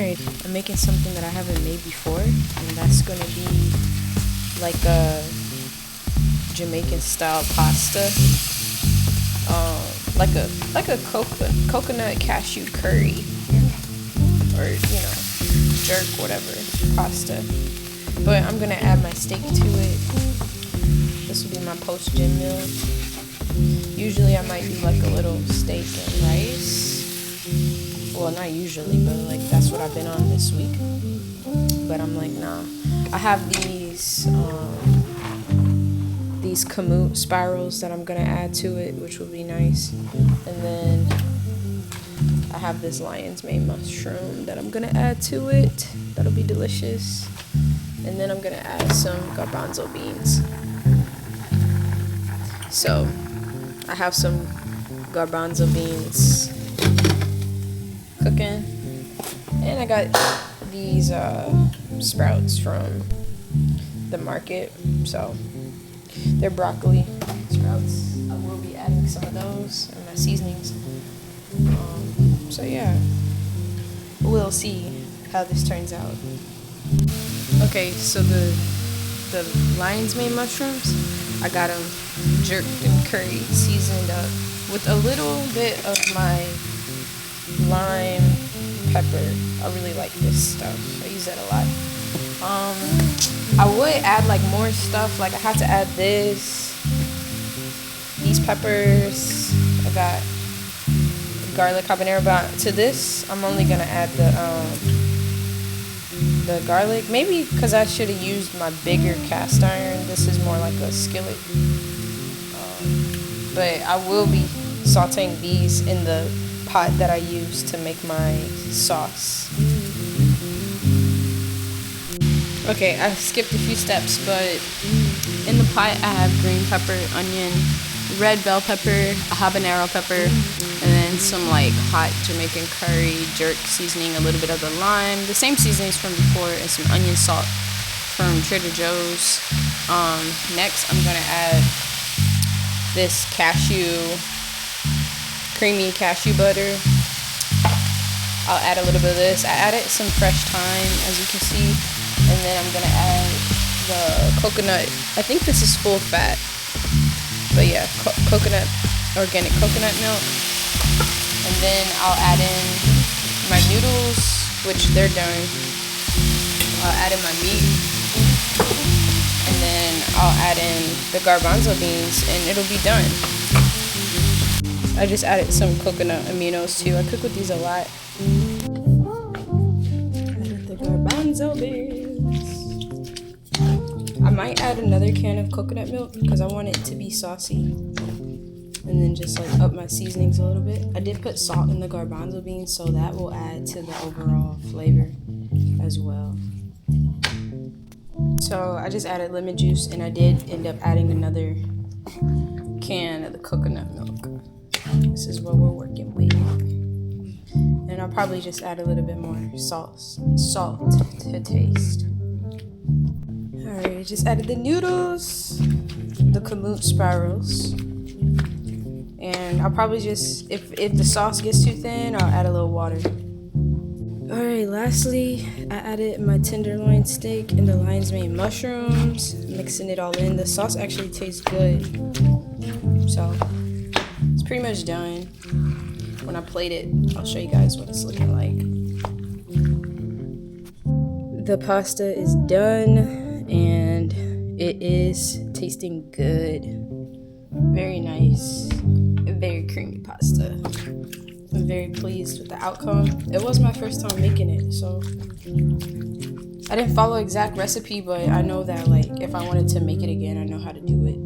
Alright, I'm making something that I haven't made before, and that's gonna be like a Jamaican style pasta. Like a coconut cashew curry, or jerk, whatever, pasta. But I'm gonna add my steak to it. This will be my post-gym meal. Usually I might do like a little steak and rice. Well, not usually, but like that's what I've been on this week. But I'm like, nah. I have these coconut spirals that I'm gonna add to it, which will be nice. And then I have this lion's mane mushroom that I'm gonna add to it. That'll be delicious. And then I'm gonna add some garbanzo beans. So I have some garbanzo beans cooking, and I got these sprouts from the market. So they're broccoli sprouts. I will be adding some of those in my seasonings. So yeah, we'll see how this turns out. Okay, so the lion's mane mushrooms, I got them jerked and curried, seasoned up with a little bit of my lime pepper. I really like this stuff. I use that a lot. I would add like more stuff. Like I have to add these peppers. I got garlic habanero, but to this I'm only gonna add the garlic. Maybe because I should have used my bigger cast iron. This is more like a skillet. But I will be sauteing these in the pot that I use to make my sauce. Okay, I skipped a few steps, but in the pot I have green pepper, onion, red bell pepper, a habanero pepper, and then some like hot Jamaican curry, jerk seasoning, a little bit of the lime, the same seasonings from before, and some onion salt from Trader Joe's. Next I'm gonna add this creamy cashew butter. I'll add a little bit of this. I added some fresh thyme, as you can see, and then I'm gonna add the coconut. I think this is full fat, but yeah, organic coconut milk. And then I'll add in my noodles, which they're done. I'll add in my meat, and then I'll add in the garbanzo beans, and it'll be done. I just added some coconut aminos too. I cook with these a lot. Added the garbanzo beans. I might add another can of coconut milk because I want it to be saucy. And then just like up my seasonings a little bit. I did put salt in the garbanzo beans, so that will add to the overall flavor as well. So I just added lemon juice, and I did end up adding another can of the coconut milk. This is what we're working with. And I'll probably just add a little bit more salt to taste. Alright, I just added the noodles, the coconut spirals. And I'll probably just, if the sauce gets too thin, I'll add a little water. Alright, lastly, I added my tenderloin steak and the lion's mane mushrooms, mixing it all in. The sauce actually tastes good. So, it's pretty much done. When I plate it, I'll show you guys what it's looking like. The pasta is done, and it is tasting good. Very nice. Very creamy pasta. I'm very pleased with the outcome. It was my first time making it, so I didn't follow exact recipe, but I know that like if I wanted to make it again, I know how to do it.